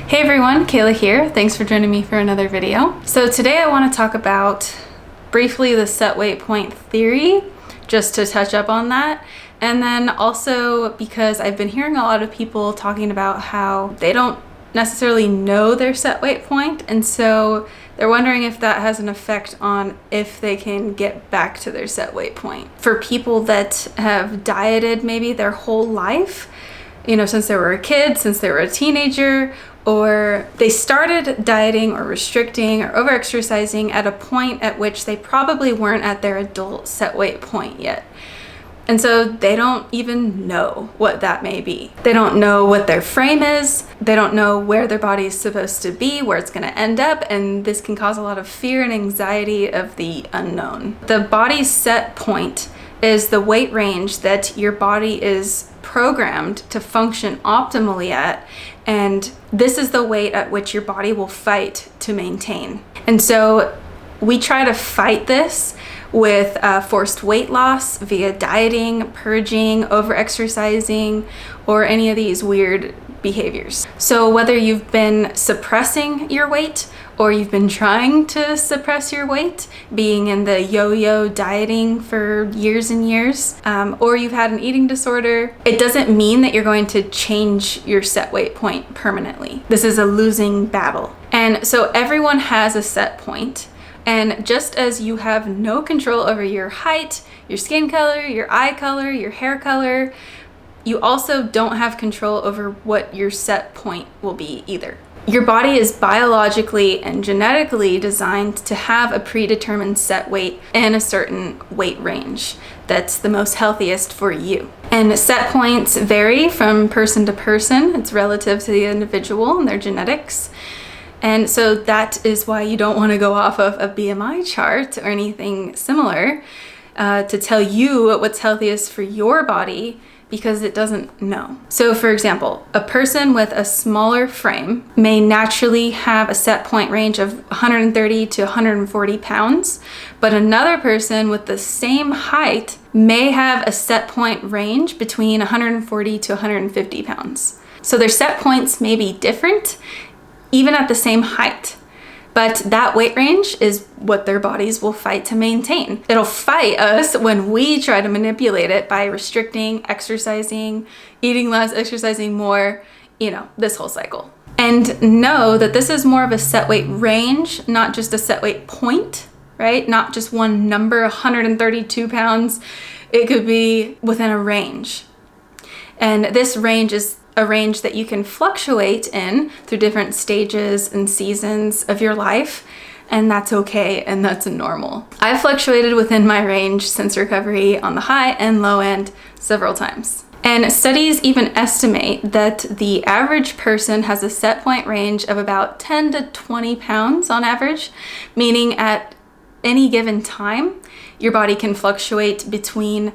Hey everyone, Kayla here. Thanks for joining me for another video. So today I want to talk about briefly the set weight point theory, just to touch up on that. And then also because I've been hearing a lot of people talking about how they don't necessarily know their set weight point, and so they're wondering if that has an effect on if they can get back to their set weight point. For people that have dieted maybe their whole life, since they were a kid, since they were a teenager, or they started dieting or restricting or overexercising at a point at which they probably weren't at their adult set weight point yet. And so they don't even know what that may be. They don't know what their frame is. They don't know where their body is supposed to be, where it's going to end up, and this can cause a lot of fear and anxiety of the unknown. The body's set point is the weight range that your body is programmed to function optimally at, and this is the weight at which your body will fight to maintain. And so we try to fight this with forced weight loss via dieting, purging, overexercising, or any of these weird behaviors. So whether you've been suppressing your weight or you've been trying to suppress your weight, being in the yo-yo dieting for years and years, or you've had an eating disorder, it doesn't mean that you're going to change your set weight point permanently. This is a losing battle. And so everyone has a set point. And just as you have no control over your height, your skin color, your eye color, your hair color, you also don't have control over what your set point will be either. Your body is biologically and genetically designed to have a predetermined set weight in a certain weight range that's the most healthiest for you. And set points vary from person to person. It's relative to the individual and their genetics. And so that is why you don't want to go off of a BMI chart or anything similar to tell you what's healthiest for your body, because it doesn't know. So for example, a person with a smaller frame may naturally have a set point range of 130 to 140 pounds, but another person with the same height may have a set point range between 140 to 150 pounds. So their set points may be different, even at the same height. But that weight range is what their bodies will fight to maintain. It'll fight us when we try to manipulate it by restricting, exercising, eating less, exercising more, this whole cycle. And know that this is more of a set weight range, not just a set weight point, right? Not just one number, 132 pounds. It could be within a range. And this range is a range that you can fluctuate in through different stages and seasons of your life, and that's okay and that's normal. I've fluctuated within my range since recovery on the high and low end several times. And studies even estimate that the average person has a set point range of about 10 to 20 pounds on average, meaning at any given time, your body can fluctuate between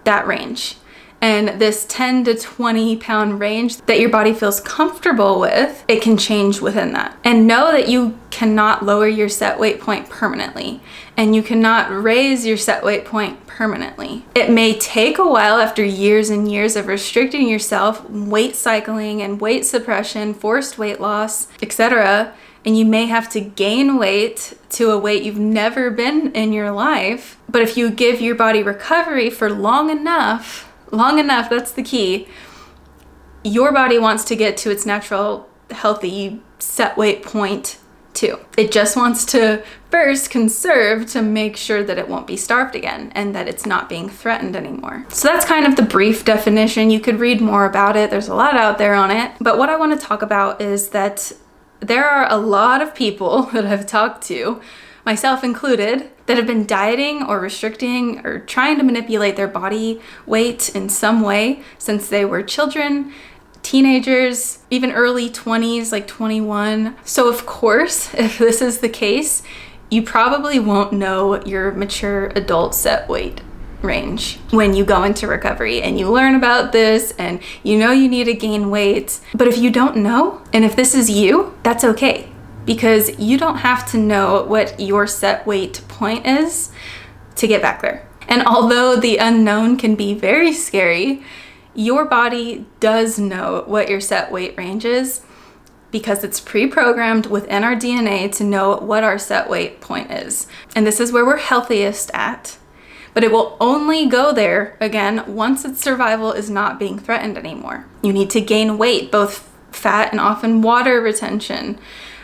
that range. And this 10 to 20 pound range that your body feels comfortable with, it can change within that. And know that you cannot lower your set weight point permanently, and you cannot raise your set weight point permanently. It may take a while after years and years of restricting yourself, weight cycling and weight suppression, forced weight loss, etc. And you may have to gain weight to a weight you've never been in your life. But if you give your body recovery for long enough, that's the key, your body wants to get to its natural, healthy set weight point too. It just wants to first conserve to make sure that it won't be starved again and that it's not being threatened anymore. So that's kind of the brief definition. You could read more about it. There's a lot out there on it. But what I want to talk about is that there are a lot of people that I've talked to, myself included, that have been dieting or restricting or trying to manipulate their body weight in some way since they were children, teenagers, even early 20s, like 21. So of course, if this is the case, you probably won't know your mature adult set weight range when you go into recovery and you learn about this and you need to gain weight. But if you don't know, and if this is you, that's okay. Because you don't have to know what your set weight point is to get back there. And although the unknown can be very scary, your body does know what your set weight range is. because it's pre-programmed within our DNA to know what our set weight point is. And this is where we're healthiest at. But it will only go there, again, once its survival is not being threatened anymore. You need to gain weight, both fat and often water retention.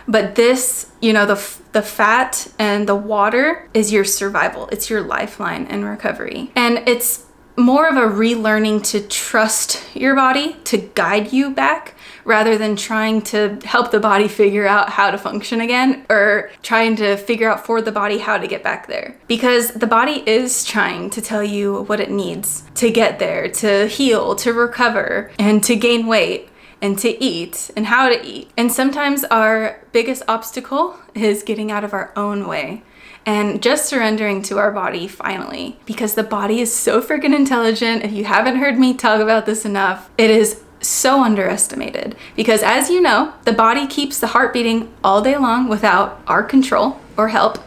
But this, the fat and the water is your survival. It's your lifeline in recovery. And it's more of a relearning to trust your body to guide you back, rather than trying to help the body figure out how to function again, or trying to figure out for the body how to get back there. Because the body is trying to tell you what it needs to get there, to heal, to recover, and to gain weight, and to eat, and how to eat. And sometimes our biggest obstacle is getting out of our own way and just surrendering to our body finally, because the body is so freaking intelligent. If you haven't heard me talk about this enough, it is so underestimated, because as you know, the body keeps the heart beating all day long without our control or help,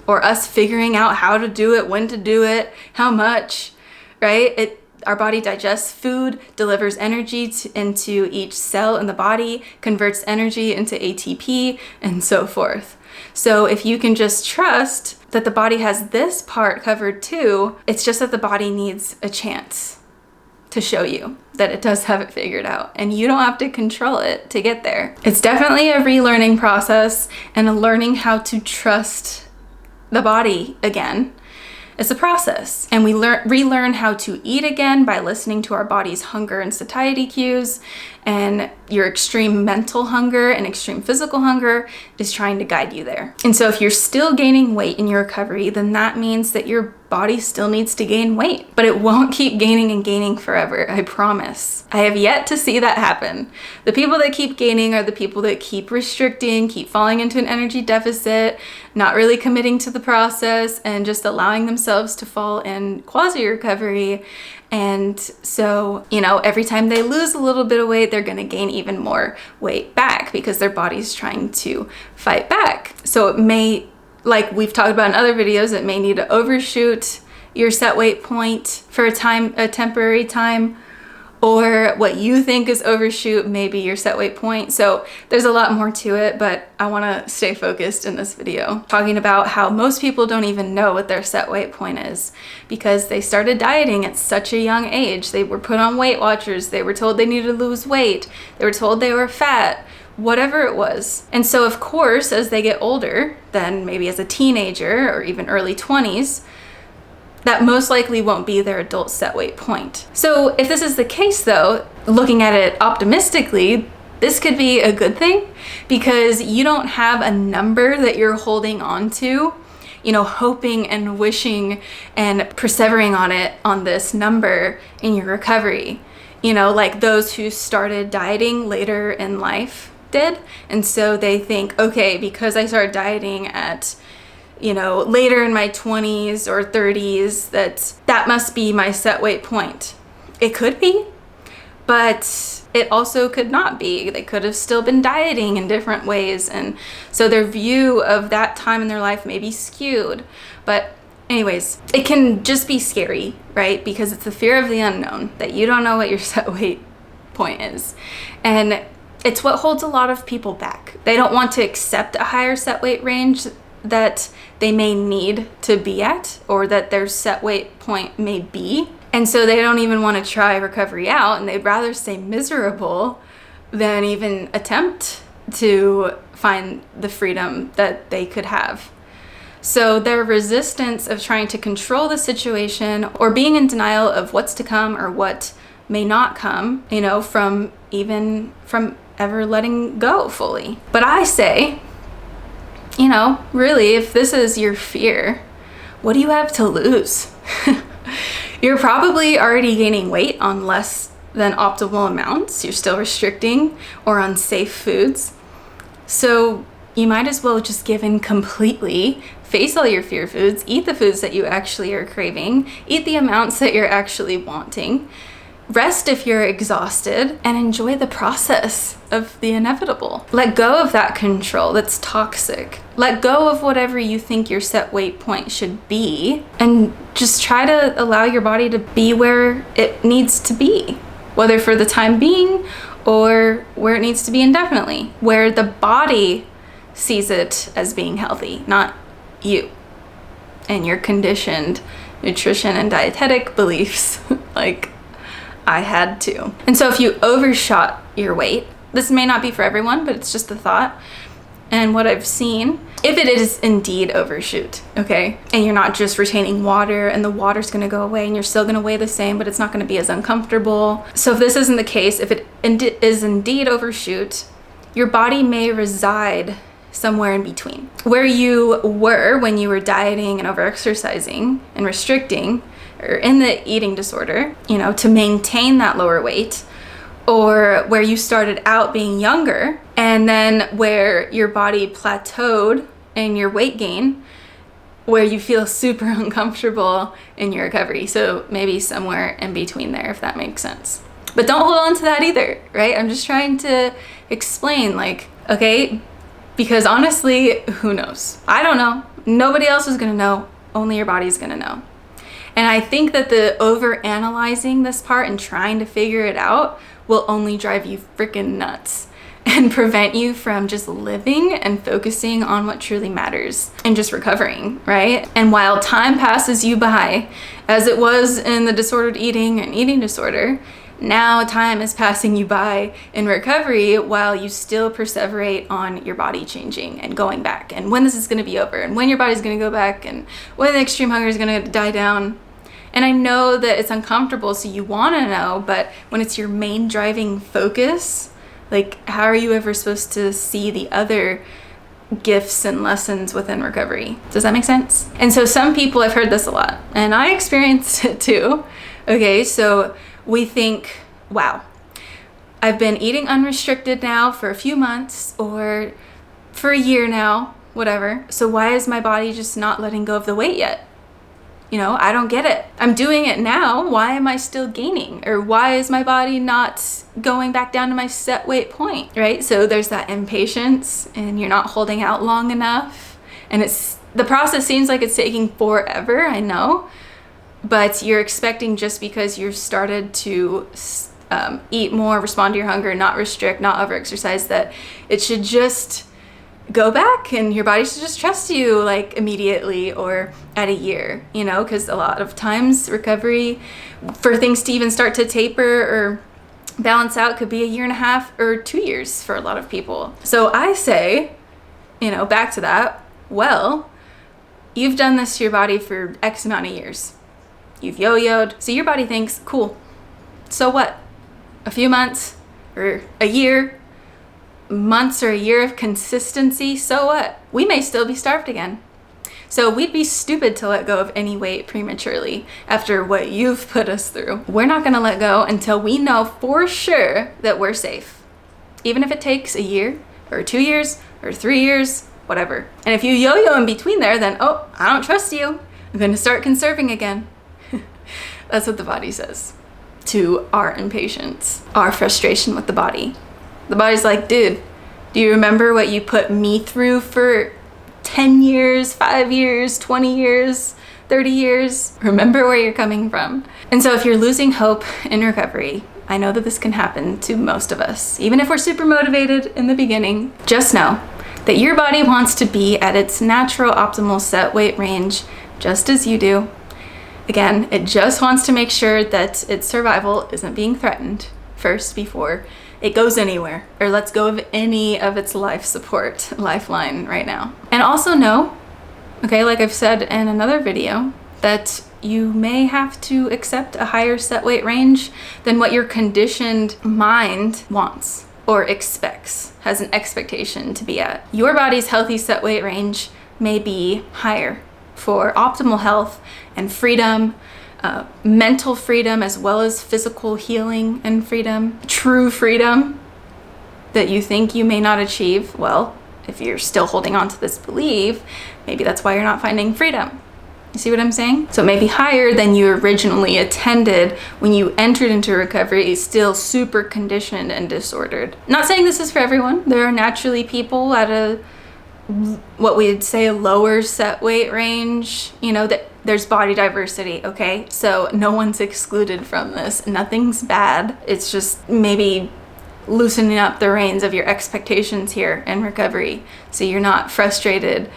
or us figuring out how to do it, when to do it, how much, right? Our body digests food, delivers energy into each cell in the body, converts energy into ATP, and so forth. So if you can just trust that the body has this part covered too, it's just that the body needs a chance to show you that it does have it figured out, and you don't have to control it to get there. It's definitely a relearning process and a learning how to trust the body again. It's a process, and we relearn how to eat again by listening to our body's hunger and satiety cues, and your extreme mental hunger and extreme physical hunger is trying to guide you there. And so if you're still gaining weight in your recovery, then that means that your body still needs to gain weight, but it won't keep gaining and gaining forever, I promise. I have yet to see that happen. The people that keep gaining are the people that keep restricting, keep falling into an energy deficit, not really committing to the process, and just allowing themselves to fall in quasi-recovery. And so, every time they lose a little bit of weight, they're gonna gain even more weight back because their body's trying to fight back. So it may, like we've talked about in other videos, it may need to overshoot your set weight point for a temporary time, or what you think is overshoot may be your set weight point. So there's a lot more to it, but I wanna stay focused in this video, talking about how most people don't even know what their set weight point is because they started dieting at such a young age. They were put on Weight Watchers, they were told they needed to lose weight, they were told they were fat, whatever it was. And so of course, as they get older, then maybe as a teenager or even early 20s, that most likely won't be their adult set weight point. So if this is the case though, looking at it optimistically, this could be a good thing because you don't have a number that you're holding on to, hoping and wishing and persevering on this number in your recovery, like those who started dieting later in life did. And so they think, okay, because I started dieting at later in my 20s or 30s, that must be my set weight point. It could be, but it also could not be. They could have still been dieting in different ways. And so their view of that time in their life may be skewed. But anyways, it can just be scary, right? Because it's the fear of the unknown, that you don't know what your set weight point is. And it's what holds a lot of people back. They don't want to accept a higher set weight range that they may need to be at, or that their set weight point may be. And so they don't even want to try recovery out, and they'd rather stay miserable than even attempt to find the freedom that they could have. So their resistance of trying to control the situation or being in denial of what's to come or what may not come, from ever letting go fully. But I say, really, if this is your fear, what do you have to lose? You're probably already gaining weight on less than optimal amounts. You're still restricting or on safe foods. So you might as well just give in completely, face all your fear foods, eat the foods that you actually are craving, eat the amounts that you're actually wanting, rest if you're exhausted, and enjoy the process of the inevitable. Let go of that control that's toxic. Let go of whatever you think your set weight point should be, and just try to allow your body to be where it needs to be, whether for the time being or where it needs to be indefinitely, where the body sees it as being healthy, not you and your conditioned nutrition and dietetic beliefs like I had to. And so if you overshot your weight, this may not be for everyone, but it's just a thought. And what I've seen, if it is indeed overshoot, okay, and you're not just retaining water and the water's gonna go away and you're still gonna weigh the same, but it's not gonna be as uncomfortable. So if this isn't the case, if it is indeed overshoot, your body may reside somewhere in between. Where you were when you were dieting and overexercising and restricting, or in the eating disorder, you know, to maintain that lower weight, or where you started out being younger and then where your body plateaued in your weight gain, where you feel super uncomfortable in your recovery. So maybe somewhere in between there, if that makes sense. But don't hold on to that either, right? I'm just trying to explain, like, okay, because honestly, who knows? I don't know. Nobody else is gonna know. Only your body's gonna know. And I think that the over-analyzing this part and trying to figure it out will only drive you freaking nuts and prevent you from just living and focusing on what truly matters and just recovering, right? And while time passes you by, as it was in the disordered eating and eating disorder, now time is passing you by in recovery while you still perseverate on your body changing and going back, and when this is going to be over and when your body's going to go back and when the extreme hunger is going to die down. And I know that it's uncomfortable, so you want to know, but when it's your main driving focus, like, how are you ever supposed to see the other gifts and lessons within recovery? Does that make sense? And so some people, I've heard this a lot, and I experienced it too. Okay, so we think, wow, I've been eating unrestricted now for a few months or for a year now, whatever. So why is my body just not letting go of the weight yet? You know, I don't get it. I'm doing it now. Why am I still gaining? Or why is my body not going back down to my set weight point, right? So there's that impatience and you're not holding out long enough. And the process seems like it's taking forever, I know. But you're expecting just because you've started to eat more, respond to your hunger, not restrict, not overexercise, that it should just go back and your body should just trust you like immediately or at a year, you know, because a lot of times recovery for things to even start to taper or balance out could be a year and a half or 2 years for a lot of people. So I say, you know, back to that, well, you've done this to your body for X amount of years. You've yo-yoed. So your body thinks, cool, so what? A few months or a year, months or a year of consistency, so what? We may still be starved again. So we'd be stupid to let go of any weight prematurely after what you've put us through. We're not gonna let go until we know for sure that we're safe. Even if it takes a year or 2 years or 3 years, whatever. And if you yo-yo in between there, then, oh, I don't trust you. I'm gonna start conserving again. That's what the body says to our impatience, our frustration with the body. The body's like, dude, do you remember what you put me through for 10 years, 5 years, 20 years, 30 years? Remember where you're coming from. And so if you're losing hope in recovery, I know that this can happen to most of us. Even if we're super motivated in the beginning, just know that your body wants to be at its natural optimal set weight range, just as you do. Again, it just wants to make sure that its survival isn't being threatened first before it goes anywhere or lets go of any of its life support, lifeline right now. And also know, okay, like I've said in another video, that you may have to accept a higher set weight range than what your conditioned mind wants or expects, has an expectation to be at. Your body's healthy set weight range may be higher for optimal health and freedom, mental freedom, as well as physical healing and freedom, true freedom that you think you may not achieve. Well, if you're still holding on to this belief, maybe that's why you're not finding freedom. You see what I'm saying? So it may be higher than you originally intended when you entered into recovery, still super conditioned and disordered. Not saying this is for everyone. There are naturally people at what we'd say a lower set weight range, you know, that there's body diversity, okay? So no one's excluded from this. Nothing's bad. It's just maybe loosening up the reins of your expectations here in recovery, so you're not frustrated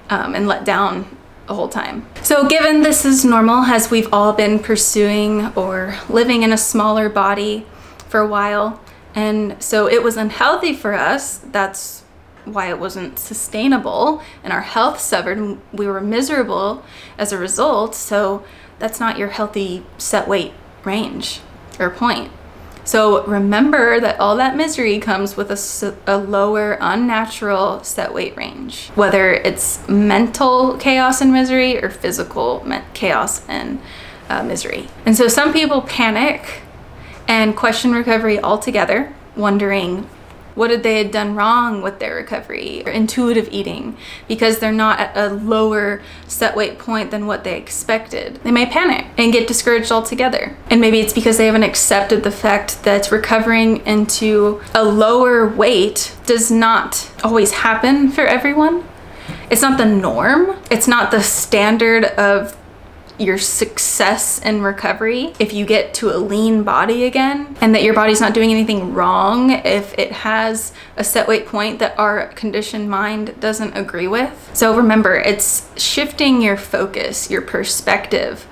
and let down the whole time. So given this is normal, as we've all been pursuing or living in a smaller body for a while, and so it was unhealthy for us, that's why it wasn't sustainable, and our health suffered, and we were miserable as a result. So that's not your healthy set weight range or point. So remember that all that misery comes with a lower, unnatural set weight range, whether it's mental chaos and misery or physical chaos and misery. And so some people panic and question recovery altogether, wondering what did they have done wrong with their recovery or intuitive eating, because they're not at a lower set weight point than what they expected. They may panic and get discouraged altogether. And maybe it's because they haven't accepted the fact that recovering into a lower weight does not always happen for everyone. It's not the norm. It's not the standard of your success in recovery if you get to a lean body again, and that your body's not doing anything wrong if it has a set weight point that our conditioned mind doesn't agree with. So remember, it's shifting your focus, your perspective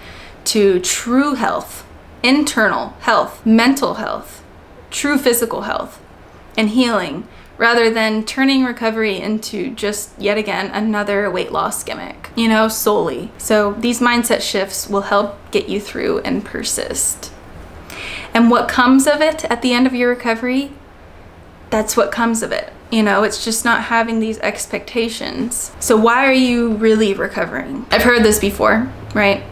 to true health, internal health, mental health, true physical health, and healing, rather than turning recovery into just yet again another weight loss gimmick, solely. So these mindset shifts will help get you through and persist. And what comes of it at the end of your recovery, that's what comes of it. It's just not having these expectations. So why are you really recovering? I've heard this before, right?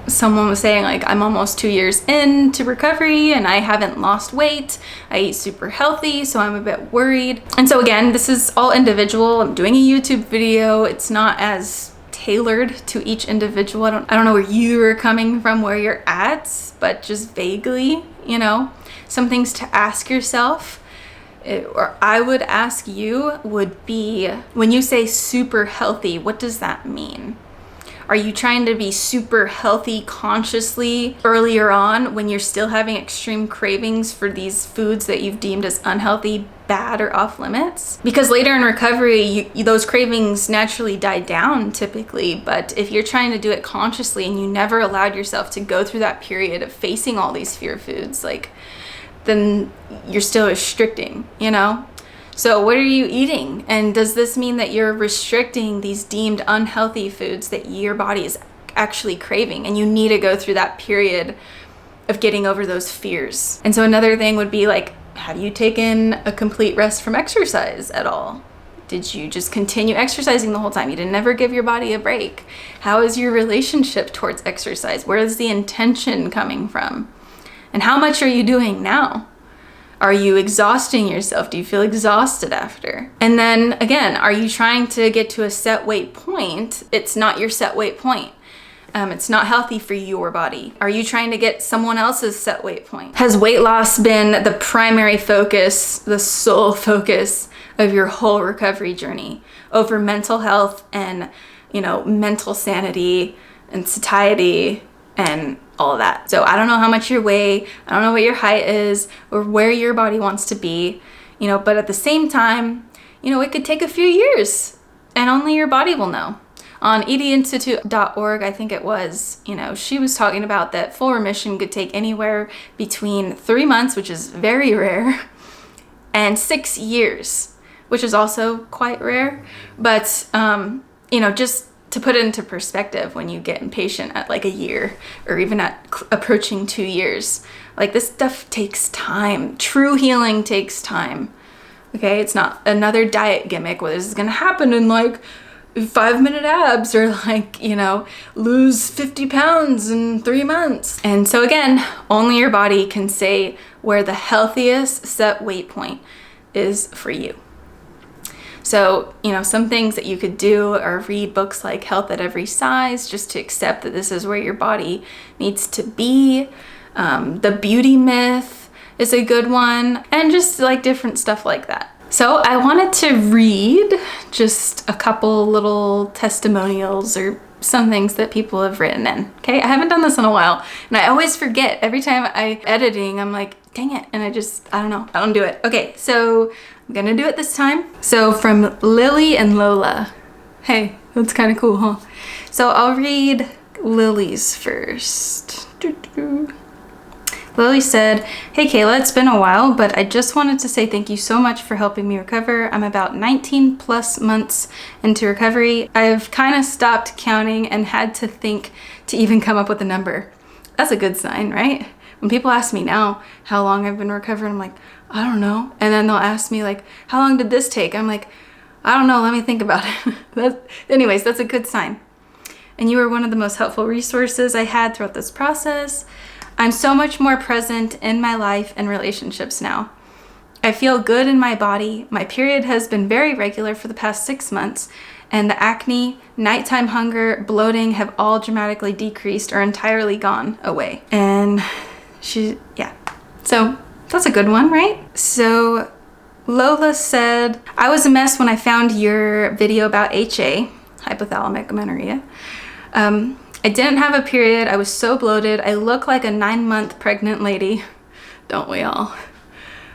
Someone was saying, like, I'm almost 2 years into recovery and I haven't lost weight. I eat super healthy, so I'm a bit worried. And so again, this is all individual. I'm doing a YouTube video. It's not as tailored to each individual. I don't know where you are coming from, where you're at, but just vaguely, some things to ask yourself, or I would ask you, would be, when you say super healthy, what does that mean? Are you trying to be super healthy consciously earlier on when you're still having extreme cravings for these foods that you've deemed as unhealthy, bad, or off limits? Because later in recovery, those cravings naturally die down typically. But if you're trying to do it consciously and you never allowed yourself to go through that period of facing all these fear foods, then you're still restricting, So what are you eating? And does this mean that you're restricting these deemed unhealthy foods that your body is actually craving, and you need to go through that period of getting over those fears? And so another thing would be have you taken a complete rest from exercise at all? Did you just continue exercising the whole time? You didn't ever give your body a break. How is your relationship towards exercise? Where is the intention coming from? And how much are you doing now? Are you exhausting yourself? Do you feel exhausted after? And then again, are you trying to get to a set weight point? It's not your set weight point. It's not healthy for your body. Are you trying to get someone else's set weight point? Has weight loss been the primary focus, the sole focus of your whole recovery journey over mental health and, mental sanity and satiety and all of that? So I don't know how much you weigh, I don't know what your height is or where your body wants to be, but at the same time, it could take a few years and only your body will know. On eatinstitute.org, I think it was, she was talking about that full remission could take anywhere between 3 months, which is very rare, and 6 years, which is also quite rare. But, just to put it into perspective, when you get impatient at a year or even at approaching 2 years, this stuff takes time. True healing takes time. Okay, it's not another diet gimmick where this is gonna happen in 5-minute abs or lose 50 pounds in 3 months. And so again, only your body can say where the healthiest set weight point is for you. So, some things that you could do are read books like Health at Every Size, just to accept that this is where your body needs to be. The Beauty Myth is a good one, and just different stuff like that. So I wanted to read just a couple little testimonials or some things that people have written in. Okay, I haven't done this in a while, and I always forget. Every time I'm editing, I'm dang it. And I don't know, I don't do it. Okay, so I'm gonna do it this time. So from Lily and Lola. Hey, that's kind of cool, huh? So I'll read Lily's first. Lily said, "Hey Kayla, it's been a while, but I just wanted to say thank you so much for helping me recover. I'm about 19 plus months into recovery. I've kind of stopped counting and had to think to even come up with a number." That's a good sign, right? When people ask me now how long I've been recovering, I'm like, I don't know. And then they'll ask me like, how long did this take? I'm like, I don't know, let me think about it. Anyways, that's a good sign. And you were one of the most helpful resources I had throughout this process. I'm so much more present in my life and relationships now. I feel good in my body. My period has been very regular for the past 6 months, and the acne, nighttime hunger, bloating have all dramatically decreased or entirely gone away. And yeah. So that's a good one, right? So Lola said, "I was a mess when I found your video about HA, hypothalamic amenorrhea. I didn't have a period. I was so bloated. I look like a 9-month pregnant lady." Don't we all?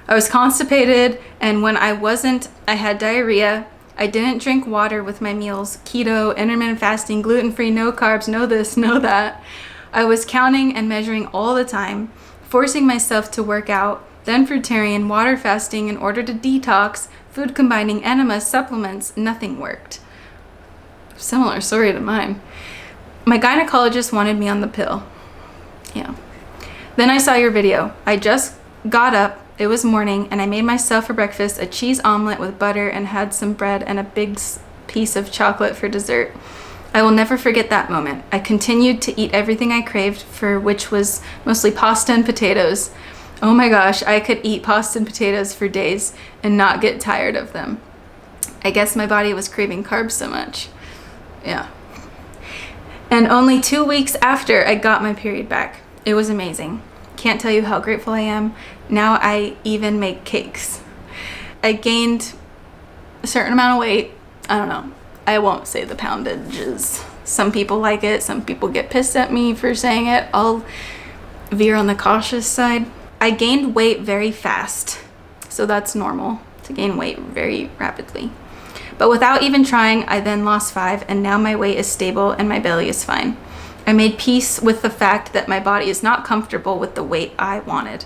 "I was constipated, and when I wasn't, I had diarrhea. I didn't drink water with my meals. Keto, intermittent fasting, gluten-free, no carbs, no this, no that. I was counting and measuring all the time, forcing myself to work out, then fruitarian, water fasting in order to detox, food combining, enemas, supplements. Nothing worked." Similar story to mine. "My gynecologist wanted me on the pill." Yeah. "Then I saw your video. I just got up. It was morning, and I made myself for breakfast a cheese omelet with butter and had some bread and a big piece of chocolate for dessert. I will never forget that moment. I continued to eat everything I craved for, which was mostly pasta and potatoes. Oh my gosh, I could eat pasta and potatoes for days and not get tired of them. I guess my body was craving carbs so much." Yeah. "And only 2 weeks after, I got my period back. It was amazing. Can't tell you how grateful I am. Now I even make cakes. I gained a certain amount of weight. I don't know. I won't say the poundages. Some people like it. Some people get pissed at me for saying it. I'll veer on the cautious side. I gained weight very fast. So that's normal to gain weight very rapidly. But without even trying, I then lost 5, and now my weight is stable and my belly is fine. I made peace with the fact that my body is not comfortable with the weight I wanted.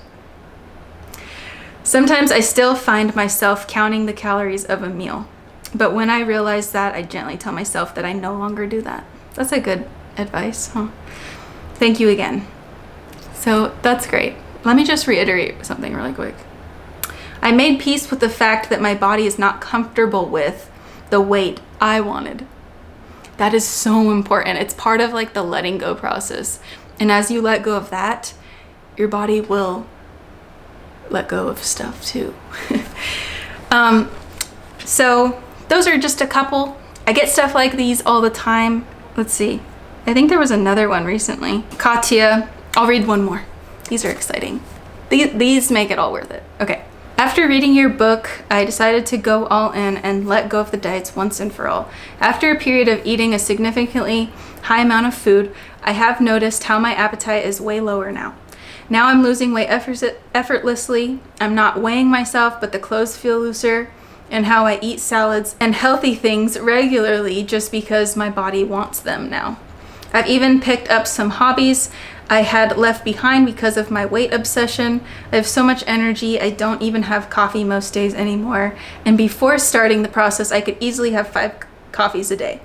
Sometimes I still find myself counting the calories of a meal. But when I realize that, I gently tell myself that I no longer do that." That's a good advice, huh? "Thank you again." So that's great. Let me just reiterate something really quick. I made peace with the fact that my body is not comfortable with the weight I wanted. That is so important. It's part of like the letting go process. And as you let go of that, your body will let go of stuff too. So those are just a couple. I get stuff like these all the time. Let's see. I think there was another one recently. Katya, I'll read one more. These are exciting. These make it all worth it. Okay. "After reading your book, I decided to go all in and let go of the diets once and for all. After a period of eating a significantly high amount of food, I have noticed how my appetite is way lower now. Now I'm losing weight effortlessly. I'm not weighing myself, but the clothes feel looser, and how I eat salads and healthy things regularly just because my body wants them now. I've even picked up some hobbies I had left behind because of my weight obsession. I have so much energy, I don't even have coffee most days anymore. And before starting the process, I could easily have 5 coffees a day.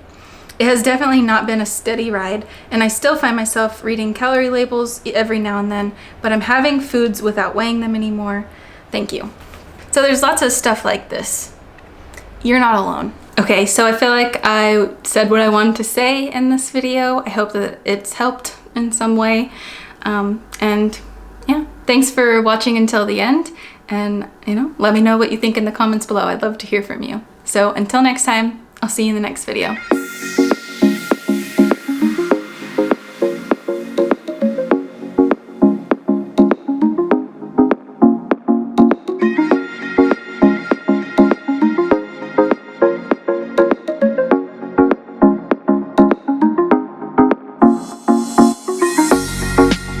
It has definitely not been a steady ride, and I still find myself reading calorie labels every now and then, but I'm having foods without weighing them anymore. Thank you." So there's lots of stuff like this. You're not alone. Okay, so I feel like I said what I wanted to say in this video. I hope that it's helped in some way. And yeah, thanks for watching until the end. And let me know what you think in the comments below. I'd love to hear from you. So until next time, I'll see you in the next video.